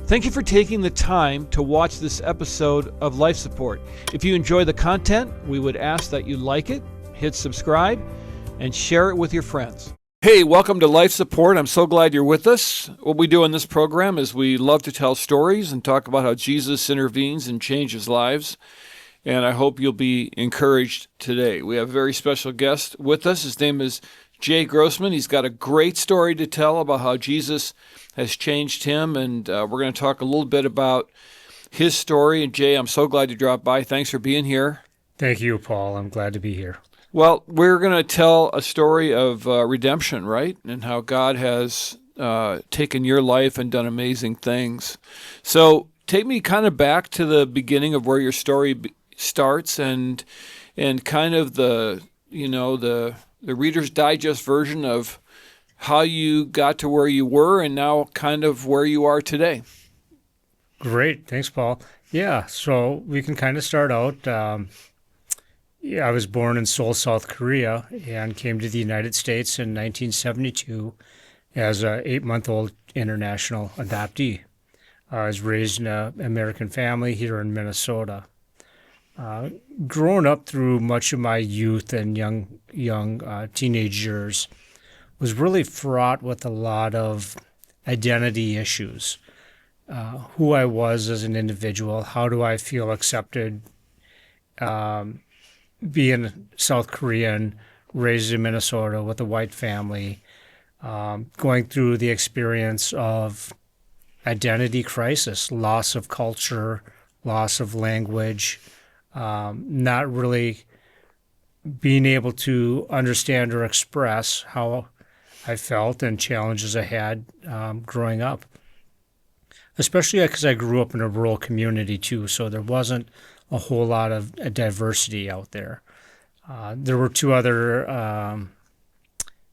Thank you for taking the time to watch this episode of Life Support. If you enjoy the content, we would ask that you like it, hit subscribe, and share it with your friends. Hey, welcome to Life Support. I'm so glad you're with us. What we do in this program is we love to tell stories and talk about how Jesus intervenes and changes lives. And I hope you'll be encouraged today. We have a very special guest with us. His name is Jay Grossman. He's got a great story to tell about how Jesus has changed him, and we're going to talk a little bit about his story. And Jay, I'm so glad you dropped by. Thanks for being here. Thank you, Paul. I'm glad to be here. Well, we're going to tell a story of redemption, right? And how God has taken your life and done amazing things. So take me kind of back to the beginning of where your story starts and kind of the Reader's Digest version of how you got to where you were and now kind of where you are today. Great. Thanks, Paul. Yeah, so we can kind of start out. I was born in Seoul, South Korea, and came to the United States in 1972 as an 8-month-old international adoptee. I was raised in an American family here in Minnesota. Growing up through much of my youth and young teenage years was really fraught with a lot of identity issues. Who I was as an individual, how do I feel accepted, being South Korean, raised in Minnesota with a white family, going through the experience of identity crisis, loss of culture, loss of language, not really being able to understand or express how I felt and challenges I had growing up. Especially because I grew up in a rural community too, so there wasn't a whole lot of diversity out there. There were 2 other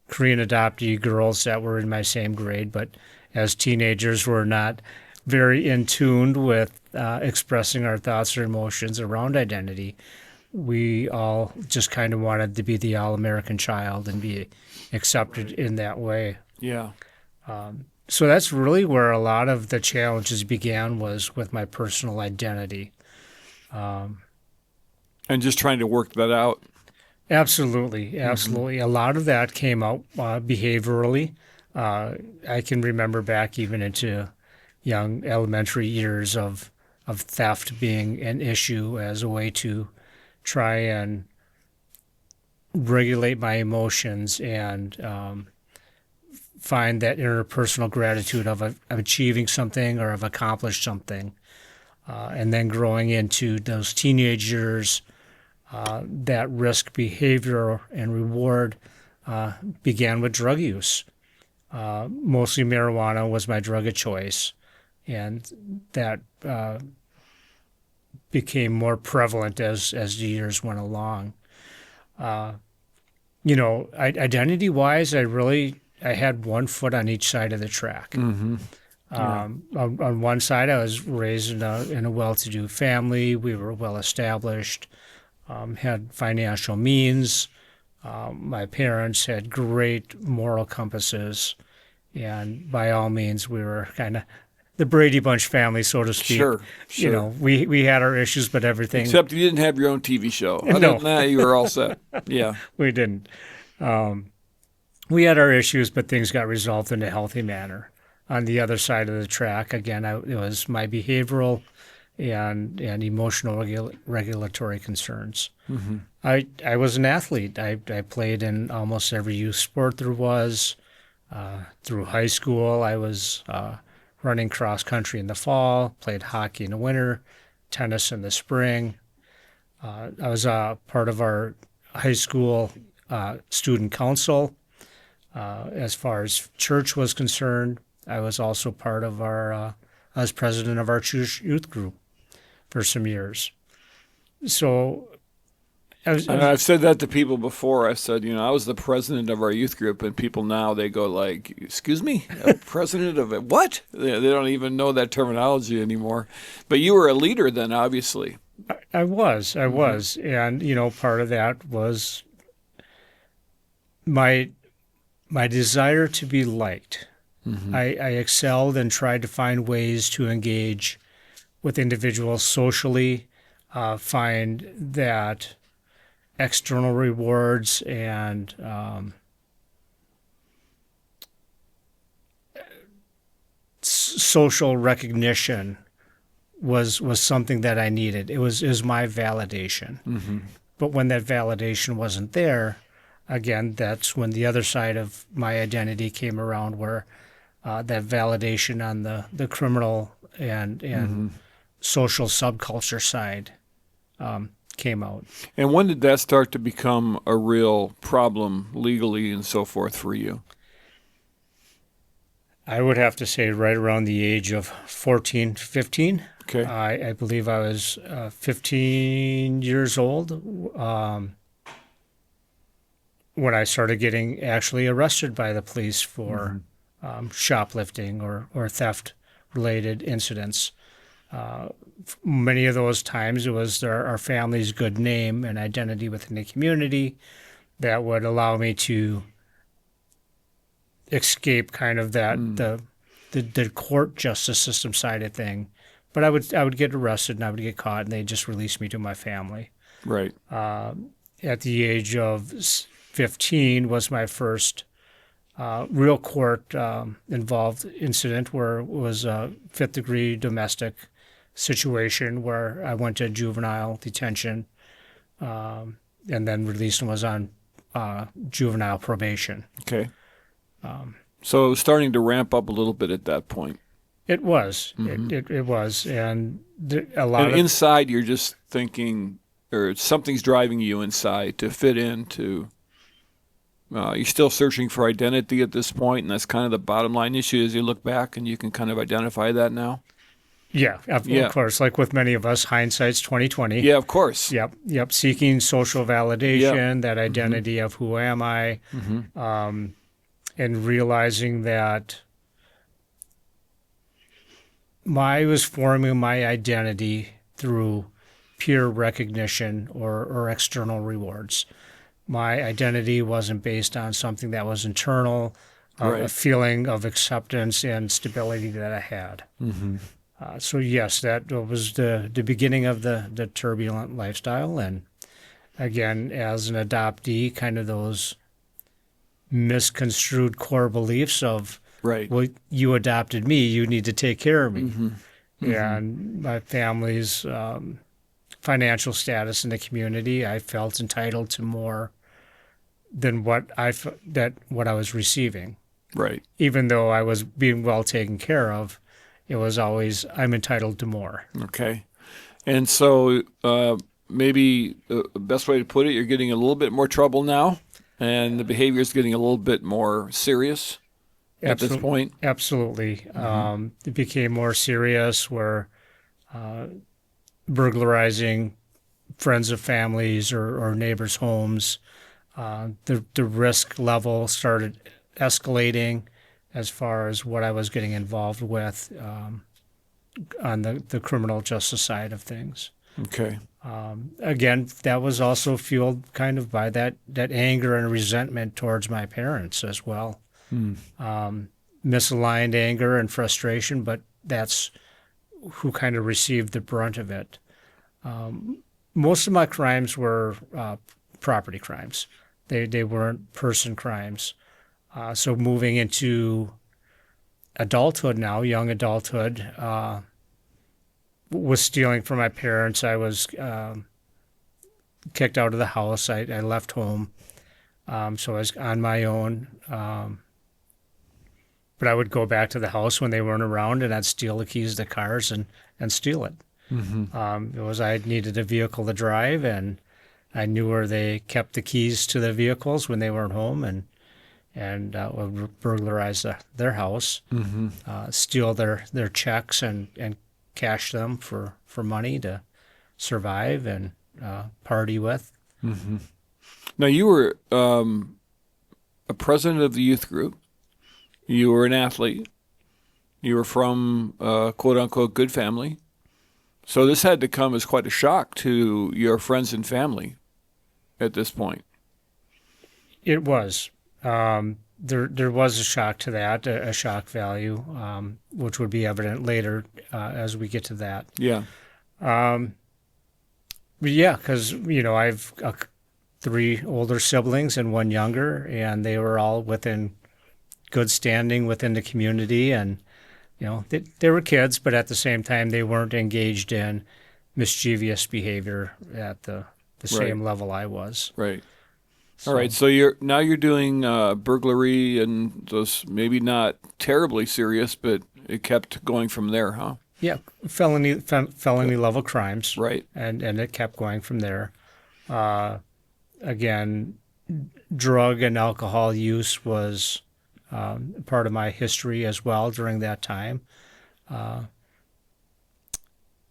Korean adoptee girls that were in my same grade, but as teenagers we're not very in tune with expressing our thoughts or emotions around identity. We all just kind of wanted to be the all-American child and be accepted in that way. Yeah. So that's really where a lot of the challenges began, was with my personal identity. And just trying to work that out. Absolutely. Mm-hmm. A lot of that came out behaviorally. I can remember back even into young elementary years of theft being an issue as a way to try and regulate my emotions and find that interpersonal gratitude of achieving something or of accomplished something. And then growing into those teenage years, that risk behavior and reward began with drug use. Mostly marijuana was my drug of choice, and that became more prevalent as the years went along. Identity-wise, I had one foot on each side of the track. Mm-hmm. Yeah. On one side, I was raised in a well-to-do family. We were well-established, had financial means. My parents had great moral compasses, and by all means, we were kind of the Brady Bunch family, so to speak. Sure. We had our issues, but everything. Except you didn't have your own TV show. Other than that, you were all set. Yeah. We didn't. We had our issues, but things got resolved in a healthy manner. On the other side of the track, again, it was my behavioral and emotional regulatory concerns. Mm-hmm. I was an athlete. I played in almost every youth sport there was. Through high school, I was running cross country in the fall, played hockey in the winter, tennis in the spring. I was part of our high school student council. As far as church was concerned, I was also part of I was president of our church youth group for some years. So I've said that to people before. I said, I was the president of our youth group, and people now, they go like, excuse me, president of it? What? They don't even know that terminology anymore. But you were a leader then, obviously. I was. And, part of that was my desire to be liked. I excelled and tried to find ways to engage with individuals socially, find that external rewards and social recognition was something that I needed. It was my validation. But when that validation wasn't there, again, that's when the other side of my identity came around, where that validation on the criminal and social subculture side came out. And when did that start to become a real problem legally and so forth for you? I would have to say right around the age of 14, 15. Okay. I believe I was 15 years old when I started getting actually arrested by the police for shoplifting or theft-related incidents. Many of those times it was our family's good name and identity within the community that would allow me to escape kind of that the court justice system side of thing. But I would get arrested and I would get caught and they'd just release me to my family. Right. At the age of 15 was my first real court involved incident, where it was a fifth degree domestic situation where I went to juvenile detention and then released and was on juvenile probation. Okay. So it was starting to ramp up a little bit at that point. It was. It was. And a lot of inside you're just thinking, or something's driving you inside to fit into. You're still searching for identity at this point, and that's kind of the bottom line issue as you look back, and you can kind of identify that now. Yeah, of course. Like with many of us, hindsight's 20/20. Yeah, of course. Yep. Seeking social validation, that identity of who am I, and realizing that I was forming my identity through peer recognition or external rewards. My identity wasn't based on something that was internal, a feeling of acceptance and stability that I had. So yes, that was the beginning of the turbulent lifestyle. And again, as an adoptee, kind of those misconstrued core beliefs of, well, you adopted me, you need to take care of me. And my family's financial status in the community, I felt entitled to more than what I was receiving. Right. Even though I was being well taken care of, it was always, I'm entitled to more. Okay. And so maybe the best way to put it, you're getting a little bit more trouble now, and the behavior is getting a little bit more serious at this point. Absolutely. It became more serious, where burglarizing friends of families or neighbors' homes, the risk level started escalating as far as what I was getting involved with on the criminal justice side of things. Okay. Again, that was also fueled kind of by that anger and resentment towards my parents as well. Misaligned anger and frustration, but that's who kind of received the brunt of it. Most of my crimes were property crimes. They weren't person crimes. So moving into adulthood now, young adulthood, was stealing from my parents. I was kicked out of the house. I left home. So I was on my own. But I would go back to the house when they weren't around, and I'd steal the keys to cars and steal it. It was I needed a vehicle to drive, and I knew where they kept the keys to the vehicles when they weren't home, and would burglarize their house, steal their checks and cash them for money to survive and party with. Now, you were a president of the youth group. You were an athlete. You were from a quote-unquote good family. So this had to come as quite a shock to your friends and family at this point. It was. there was a shock to that, a shock value, which would be evident later as we get to that. Yeah. But yeah, because I've three older siblings and one younger, and they were all within good standing within the community, and they were kids, but at the same time they weren't engaged in mischievous behavior at the same level I was. Right. So, All right. So you're doing burglary and those maybe not terribly serious, but it kept going from there, huh? yeah, felony level crimes, Right. and it kept going from there. Again, drug and alcohol use was part of my history as well during that time.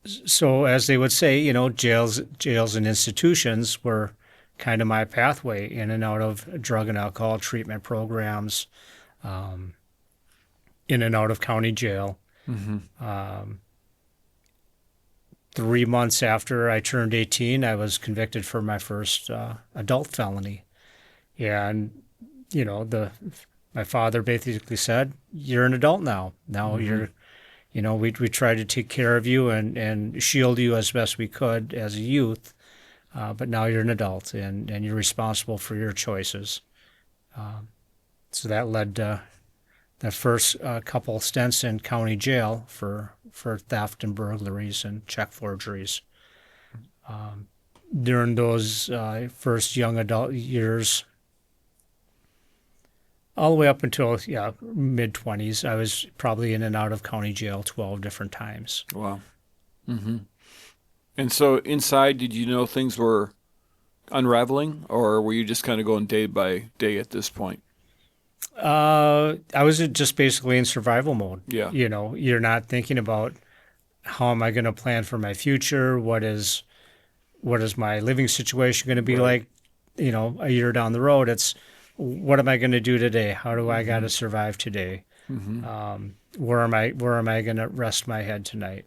So as they would say, jails and institutions were kind of my pathway in and out of drug and alcohol treatment programs, in and out of county jail. Mm-hmm. 3 months after I turned 18, I was convicted for my first adult felony. And, my father basically said, "You're an adult now. Now Mm-hmm. we tried to take care of you and shield you as best we could as a youth, but now you're an adult and you're responsible for your choices." So that led to the first couple stints in county jail for theft and burglaries and check forgeries. During those first young adult years, all the way up until mid-20s, I was probably in and out of county jail 12 different times. Wow. Mm-hmm. And so inside, did you know things were unraveling, or were you just kind of going day by day at this point? I was just basically in survival mode. Yeah. You're not thinking about how am I going to plan for my future? What is my living situation going to be like, a year down the road? It's what am I going to do today? How do I got to survive today? Mm-hmm. Where am I going to rest my head tonight?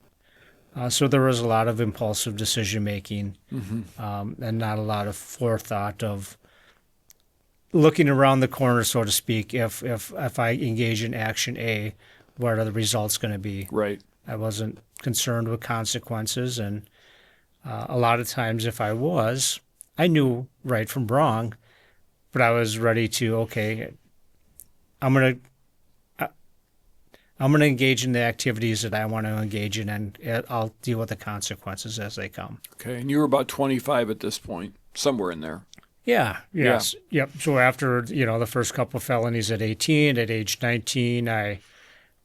So there was a lot of impulsive decision making, and not a lot of forethought of looking around the corner, so to speak. If I engage in action A, what are the results going to be? Right. I wasn't concerned with consequences, and a lot of times, if I knew right from wrong, but I was ready to I'm gonna engage in the activities that I want to engage in, and I'll deal with the consequences as they come. Okay. And you were about 25 at this point, somewhere in there. Yeah. Yes. Yeah. Yep. So after the first couple of felonies at 18, at age 19, I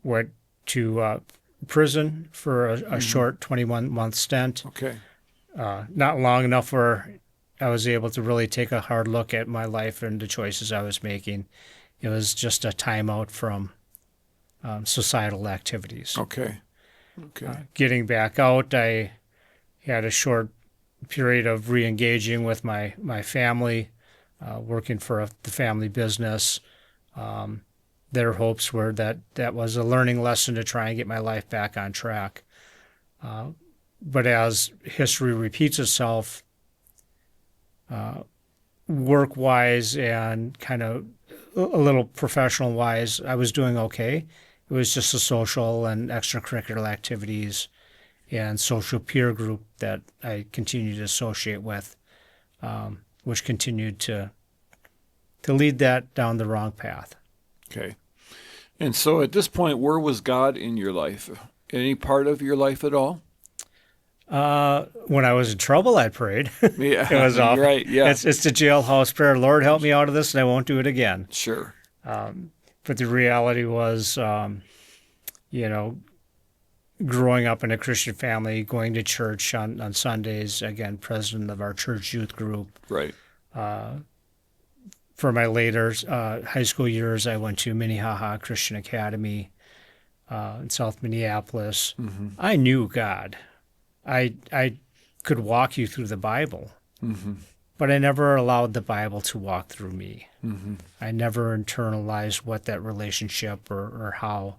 went to prison for a short 21-month stint. Okay. Not long enough where I was able to really take a hard look at my life and the choices I was making. It was just a timeout from societal activities. Okay. Okay. Getting back out, I had a short period of re-engaging with my family, working for the family business. Their hopes were that was a learning lesson to try and get my life back on track. But as history repeats itself, work-wise and kind of a little professional-wise, I was doing okay. It was just the social and extracurricular activities and social peer group that I continued to associate with, which continued to lead that down the wrong path. Okay. And so at this point, where was God in your life? Any part of your life at all? When I was in trouble, I prayed. Yeah. It was awful. Right. Yeah. It's the jailhouse prayer. Lord, help me out of this, and I won't do it again. Sure. But the reality was, growing up in a Christian family, going to church on Sundays, again, president of our church youth group. Right. For my later high school years, I went to Minnehaha Christian Academy in South Minneapolis. Mm-hmm. I knew God. I could walk you through the Bible, but I never allowed the Bible to walk through me. I never internalized what that relationship or how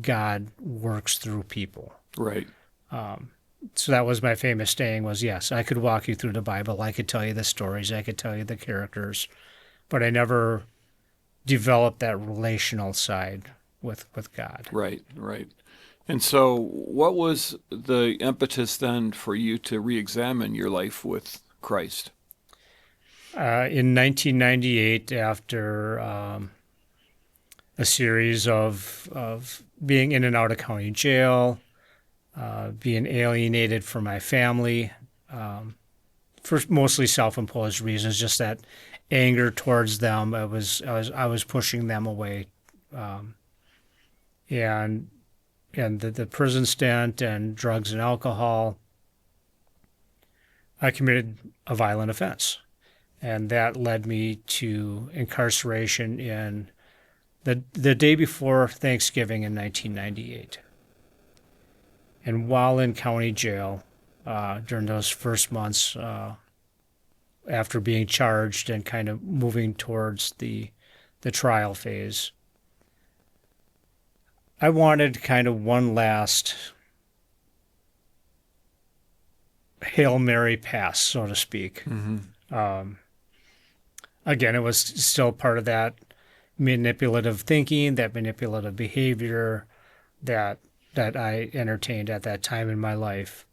God works through people. Right. So that was my famous saying was, yes, I could walk you through the Bible. I could tell you the stories. I could tell you the characters, but I never develop that relational side with God. Right, right. And so, what was the impetus then for you to re-examine your life with Christ? In 1998, after a series of being in and out of county jail, being alienated from my family, for mostly self-imposed reasons, just that anger towards them. I was pushing them away, and the prison stint and drugs and alcohol. I committed a violent offense, and that led me to incarceration in the day before Thanksgiving in 1998. And while in county jail, during those first months after being charged and kind of moving towards the trial phase, I wanted kind of one last Hail Mary pass, so to speak. Again, it was still part of that manipulative thinking, that manipulative behavior that I entertained at that time in my life.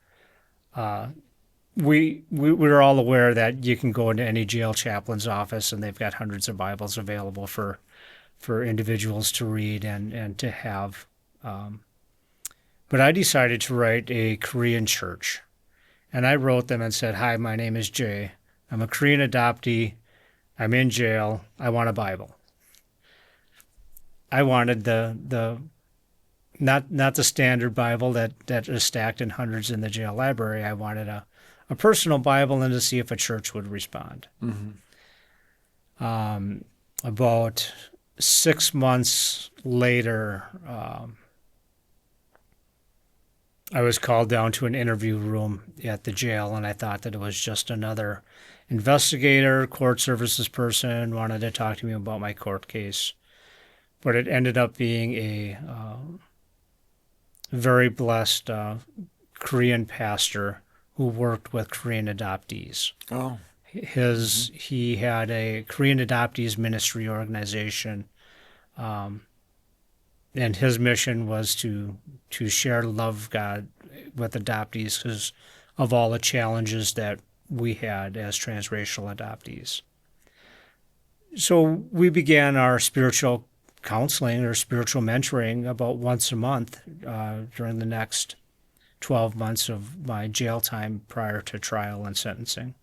We were all aware that you can go into any jail chaplain's office and they've got hundreds of Bibles available for individuals to read and to have. But I decided to write a Korean church. And I wrote them and said, "Hi, my name is Jay. I'm a Korean adoptee. I'm in jail. I want a Bible." I wanted the not the standard Bible that is stacked in hundreds in the jail library. I wanted a personal Bible and to see if a church would respond. About 6 months later, I was called down to an interview room at the jail, and I thought that it was just another investigator, court services person, wanted to talk to me about my court case. But it ended up being a very blessed Korean pastor who worked with Korean adoptees. Oh. He had a Korean adoptees ministry organization, and his mission was to share the love of God with adoptees because of all the challenges that we had as transracial adoptees. So we began our spiritual counseling or spiritual mentoring about once a month during the next 12 months of my jail time prior to trial and sentencing.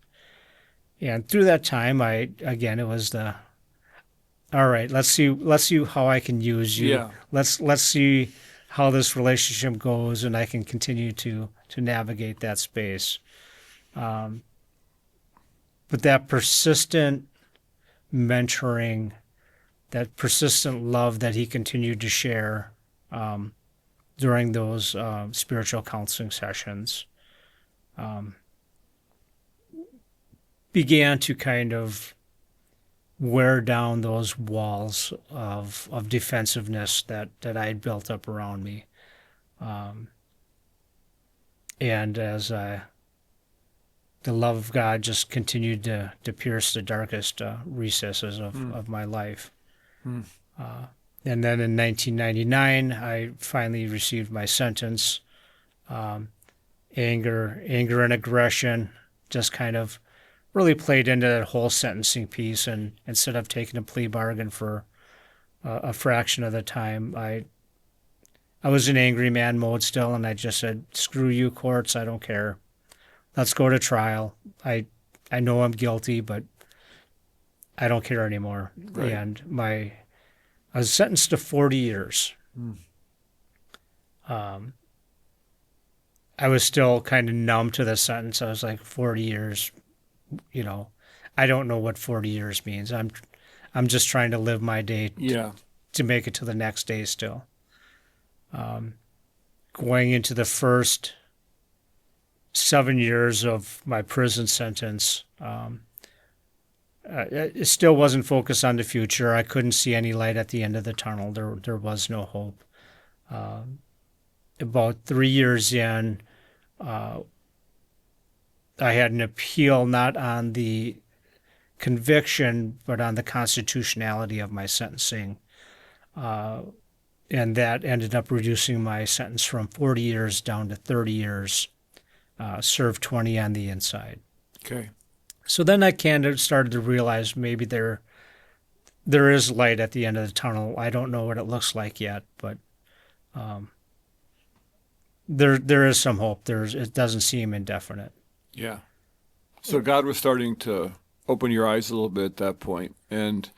And through that time, it was all right, let's see how I can use you. Yeah. Let's see how this relationship goes, and I can continue to navigate that space. But that persistent mentoring, that persistent love that he continued to share during those spiritual counseling sessions began to kind of wear down those walls of defensiveness that I had built up around me. And as the love of God just continued to pierce the darkest recesses of my life. And then in 1999, I finally received my sentence. Anger and aggression just kind of really played into that whole sentencing piece. And instead of taking a plea bargain for a fraction of the time, I was in angry man mode still, and I just said, "Screw you, courts. I don't care. Let's go to trial. I know I'm guilty, but I don't care anymore." Right. And I was sentenced to 40 years. I was still kind of numb to the sentence. I was like, 40 years, I don't know what 40 years means. I'm just trying to live my day to make it to the next day still. Going into the first 7 years of my prison sentence, it still wasn't focused on the future. I couldn't see any light at the end of the tunnel. There was no hope. About 3 years in, I had an appeal not on the conviction, but on the constitutionality of my sentencing. And that ended up reducing my sentence from 40 years down to 30 years, served 20 on the inside. Okay. So then I kind of started to realize maybe there is light at the end of the tunnel. I don't know what it looks like yet, but there is some hope. It doesn't seem indefinite. Yeah. So God was starting to open your eyes a little bit at that point, and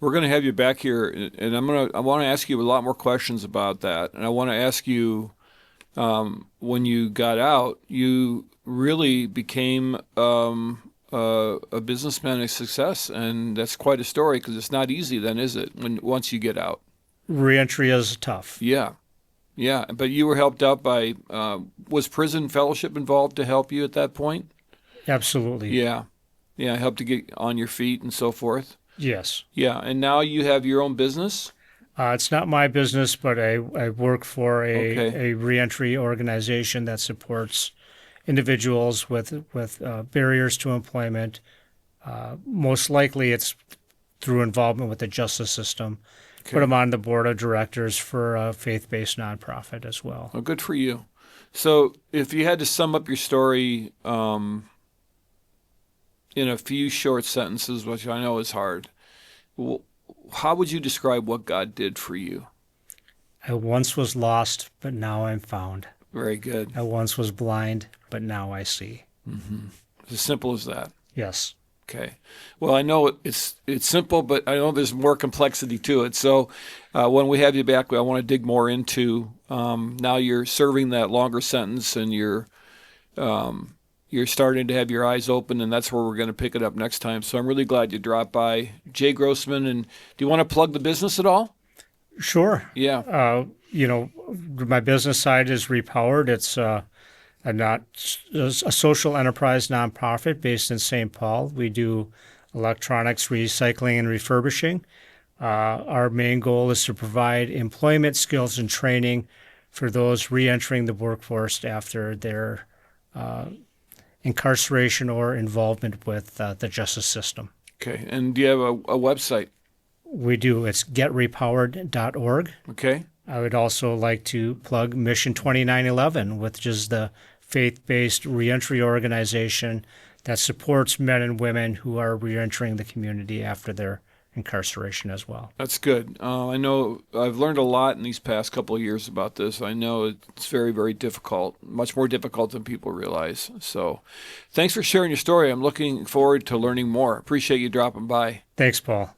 we're going to have you back here, and I want to ask you a lot more questions about that, and I want to ask you, when you got out, you really became a businessman, a success, and that's quite a story because it's not easy then, is it, once you get out? Reentry is tough. Yeah. Yeah, but you were helped out by, was prison fellowship involved to help you at that point? Absolutely. Yeah. Yeah, helped to get on your feet and so forth? Yes. Yeah, and now you have your own business? It's not my business, but I work for a reentry organization that supports individuals with barriers to employment. Most likely it's through involvement with the justice system. Okay. But I'm on the board of directors for a faith-based nonprofit as well. Well, good for you. So if you had to sum up your story in a few short sentences, which I know is hard, how would you describe what God did for you? I once was lost, but now I'm found. Very good. I once was blind, but now I see. Mm-hmm. It's as simple as that. Yes. Okay. Well, I know it's simple, but I know there's more complexity to it. So when we have you back, I want to dig more into now you're serving that longer sentence, and you're starting to have your eyes open, and that's where we're going to pick it up next time. So I'm really glad you dropped by. Jay Grossman, and do you want to plug the business at all? Sure. Yeah. My business side is Repowered. It's a social enterprise nonprofit based in St. Paul. We do electronics recycling and refurbishing. Our main goal is to provide employment skills and training for those reentering the workforce after their incarceration or involvement with the justice system. Okay. And do you have a website? We do. It's getrepowered.org. Okay. I would also like to plug Mission 2911, which is the faith-based reentry organization that supports men and women who are reentering the community after their incarceration as well. That's good. I know I've learned a lot in these past couple of years about this. I know it's very, very difficult, much more difficult than people realize. So thanks for sharing your story. I'm looking forward to learning more. Appreciate you dropping by. Thanks, Paul.